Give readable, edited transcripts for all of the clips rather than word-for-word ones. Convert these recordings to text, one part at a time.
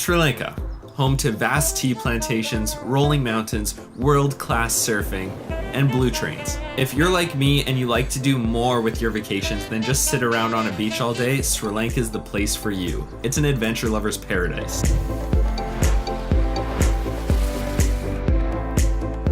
Sri Lanka, home to vast tea plantations, rolling mountains, world-class surfing, and blue trains. If you're like me and you like to do more with your vacations than just sit around on a beach all day, Sri Lanka is the place for you. It's an adventure lover's paradise.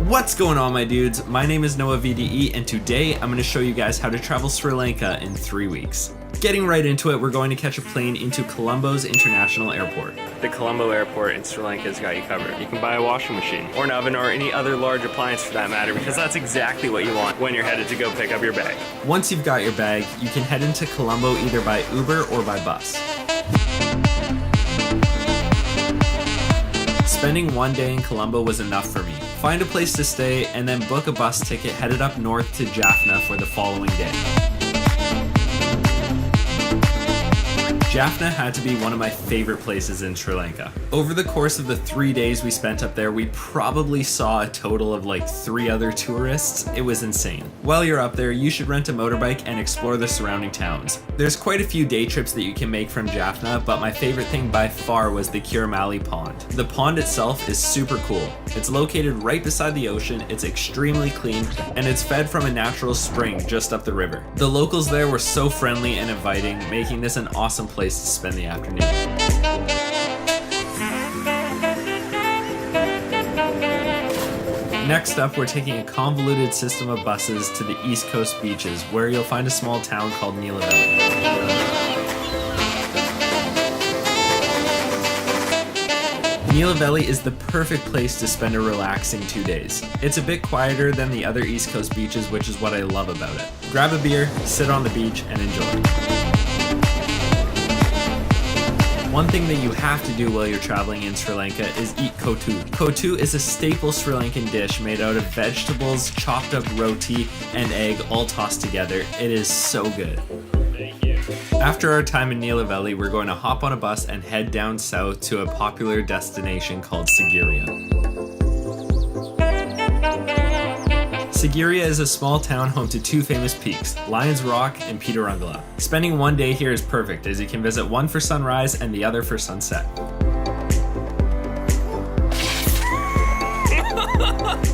What's going on, my dudes? My name is Noah VDE, and today I'm going to show you guys how to travel Sri Lanka in 3 weeks. Getting right into it, we're going to catch a plane into Colombo's International Airport. The Colombo Airport in Sri Lanka has got you covered. You can buy a washing machine, or an oven, or any other large appliance for that matter, because that's exactly what you want when you're headed to go pick up your bag. Once you've got your bag, you can head into Colombo either by Uber or by bus. Spending one day in Colombo was enough for me. Find a place to stay and then book a bus ticket headed up north to Jaffna for the following day. Jaffna had to be one of my favorite places in Sri Lanka. Over the course of the 3 days we spent up there, we probably saw a total of like 3 other tourists. It was insane. While you're up there, you should rent a motorbike and explore the surrounding towns. There's quite a few day trips that you can make from Jaffna, but my favorite thing by far was the Kiramali Pond. The pond itself is super cool. It's located right beside the ocean, it's extremely clean, and it's fed from a natural spring just up the river. The locals there were so friendly and inviting, making this an awesome place to spend the afternoon. Next up, we're taking a convoluted system of buses to the East Coast beaches, where you'll find a small town called Neelavelli. Neelavelli is the perfect place to spend a relaxing 2 days. It's a bit quieter than the other East Coast beaches, which is what I love about it. Grab a beer, sit on the beach, and enjoy. One thing that you have to do while you're traveling in Sri Lanka is eat kotu. Kotu is a staple Sri Lankan dish made out of vegetables, chopped up roti, and egg all tossed together. It is so good. Thank you. After our time in Neelavelli, we're going to hop on a bus and head down south to a popular destination called Sigiriya. Sigiriya is a small town home to 2 famous peaks, Lions Rock and Pitarangala. Spending one day here is perfect, as you can visit one for sunrise and the other for sunset.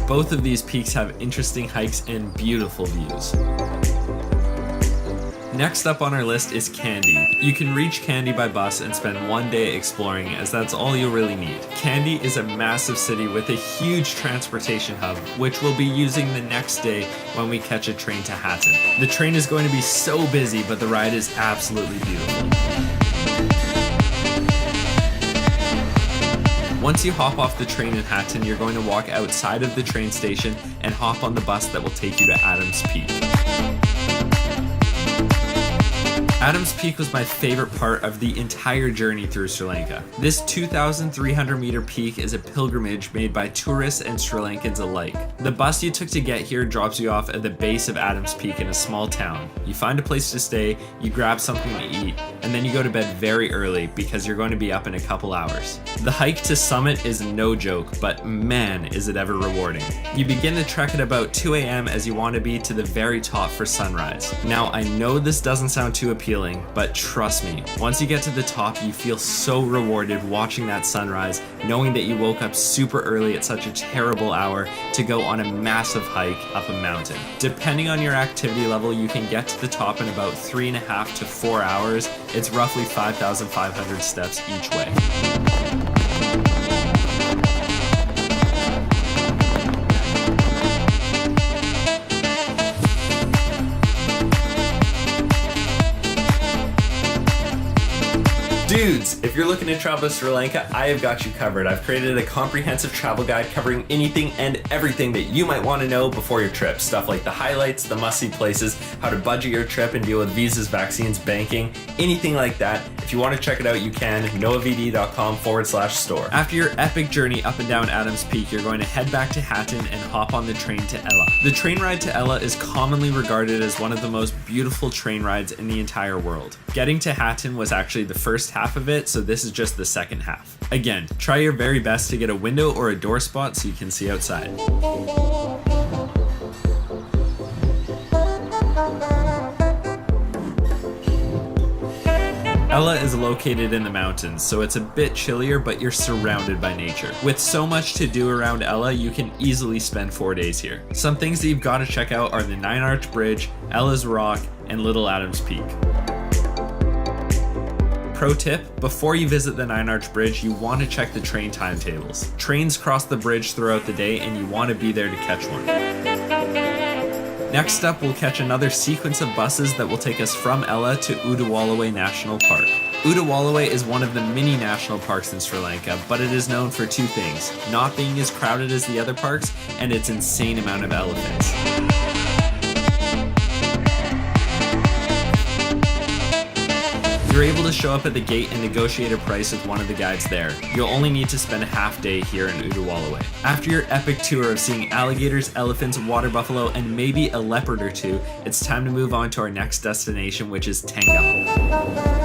Both of these peaks have interesting hikes and beautiful views. Next up on our list is Kandy. You can reach Kandy by bus and spend one day exploring, as that's all you'll really need. Kandy is a massive city with a huge transportation hub, which we'll be using the next day when we catch a train to Hatton. The train is going to be so busy, but the ride is absolutely beautiful. Once you hop off the train in Hatton, you're going to walk outside of the train station and hop on the bus that will take you to Adams Peak. Adams Peak was my favorite part of the entire journey through Sri Lanka. This 2,300 meter peak is a pilgrimage made by tourists and Sri Lankans alike. The bus you took to get here drops you off at the base of Adams Peak in a small town. You find a place to stay, you grab something to eat, and then you go to bed very early because you're going to be up in a couple hours. The hike to summit is no joke, but man, is it ever rewarding. You begin the trek at about 2 a.m. as you want to be to the very top for sunrise. Now, I know this doesn't sound too appealing, but trust me, once you get to the top, you feel so rewarded watching that sunrise, knowing that you woke up super early at such a terrible hour to go on a massive hike up a mountain. Depending on your activity level, you can get to the top in about 3.5 to 4 hours. It's roughly 5,500 steps each way. Dudes, if you're looking to travel to Sri Lanka, I have got you covered. I've created a comprehensive travel guide covering anything and everything that you might want to know before your trip. Stuff like the highlights, the must-see places, how to budget your trip and deal with visas, vaccines, banking, anything like that. If you want to check it out, you can, noahvd.com/store. After your epic journey up and down Adams Peak, you're going to head back to Hatton and hop on the train to Ella. The train ride to Ella is commonly regarded as one of the most beautiful train rides in the entire world. Getting to Hatton was actually the first half of it, so this is just the second half. Again, try your very best to get a window or a door spot so you can see outside. Ella is located in the mountains, so it's a bit chillier, but you're surrounded by nature. With so much to do around Ella, you can easily spend 4 days here. Some things that you've got to check out are the 9 Arch Bridge, Ella's Rock, and Little Adams Peak. Pro tip, before you visit the 9 Arch Bridge, you want to check the train timetables. Trains cross the bridge throughout the day and you want to be there to catch one. Next up, we'll catch another sequence of buses that will take us from Ella to Udawalawe National Park. Udawalawe is one of the mini national parks in Sri Lanka, but it is known for 2 things: not being as crowded as the other parks and its insane amount of elephants. You're able to show up at the gate and negotiate a price with one of the guides there. You'll only need to spend a half day here in Udawalawe. After your epic tour of seeing alligators, elephants, water buffalo, and maybe a leopard or 2, it's time to move on to our next destination, which is Tengal.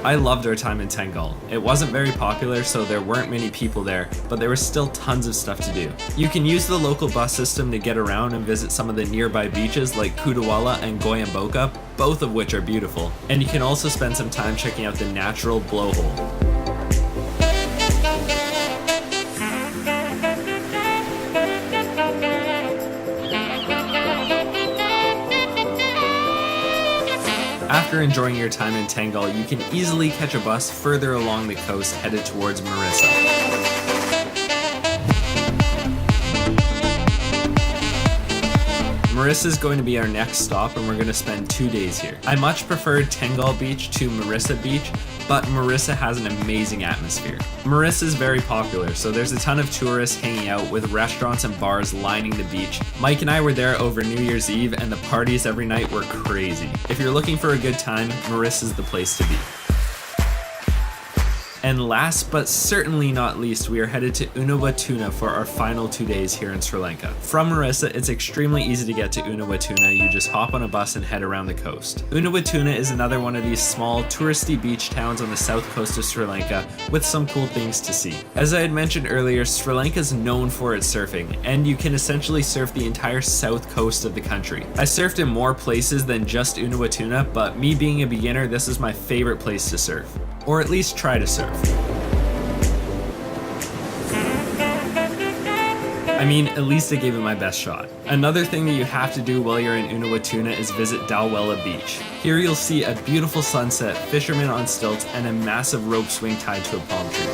I loved our time in Tengal. It wasn't very popular, so there weren't many people there, but there was still tons of stuff to do. You can use the local bus system to get around and visit some of the nearby beaches like Kudawala and Goyamboka, both of which are beautiful. And you can also spend some time checking out the natural blowhole. After enjoying your time in Tengal, you can easily catch a bus further along the coast headed towards Marissa. Marissa is going to be our next stop and we're going to spend 2 days here. I much preferred Tengal Beach to Marissa Beach, but Marissa has an amazing atmosphere. Marissa is very popular, so there's a ton of tourists hanging out with restaurants and bars lining the beach. Mike and I were there over New Year's Eve and the parties every night were crazy. If you're looking for a good time, Marissa's the place to be. And last but certainly not least, we are headed to Udawalawe for our final 2 days here in Sri Lanka. From Marissa, it's extremely easy to get to Udawalawe. You just hop on a bus and head around the coast. Udawalawe is another one of these small touristy beach towns on the south coast of Sri Lanka with some cool things to see. As I had mentioned earlier, Sri Lanka is known for its surfing, and you can essentially surf the entire south coast of the country. I surfed in more places than just Udawalawe, but me being a beginner, this is my favorite place to surf. Or at least try to surf. I mean, at least I gave it my best shot. Another thing that you have to do while you're in Udawalawe is visit Dalwella Beach. Here you'll see a beautiful sunset, fishermen on stilts, and a massive rope swing tied to a palm tree.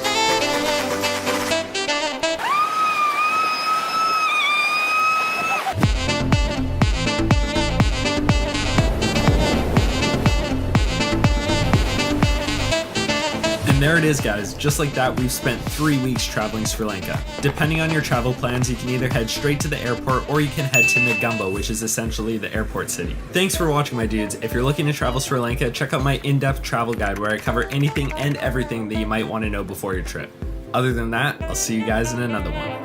And there it is, guys. Just like that, we've spent 3 weeks traveling Sri Lanka. Depending on your travel plans, you can either head straight to the airport or you can head to Negombo, which is essentially the airport city. Thanks for watching, my dudes. If you're looking to travel Sri Lanka, check out my in-depth travel guide where I cover anything and everything that you might want to know before your trip. Other than that, I'll see you guys in another one.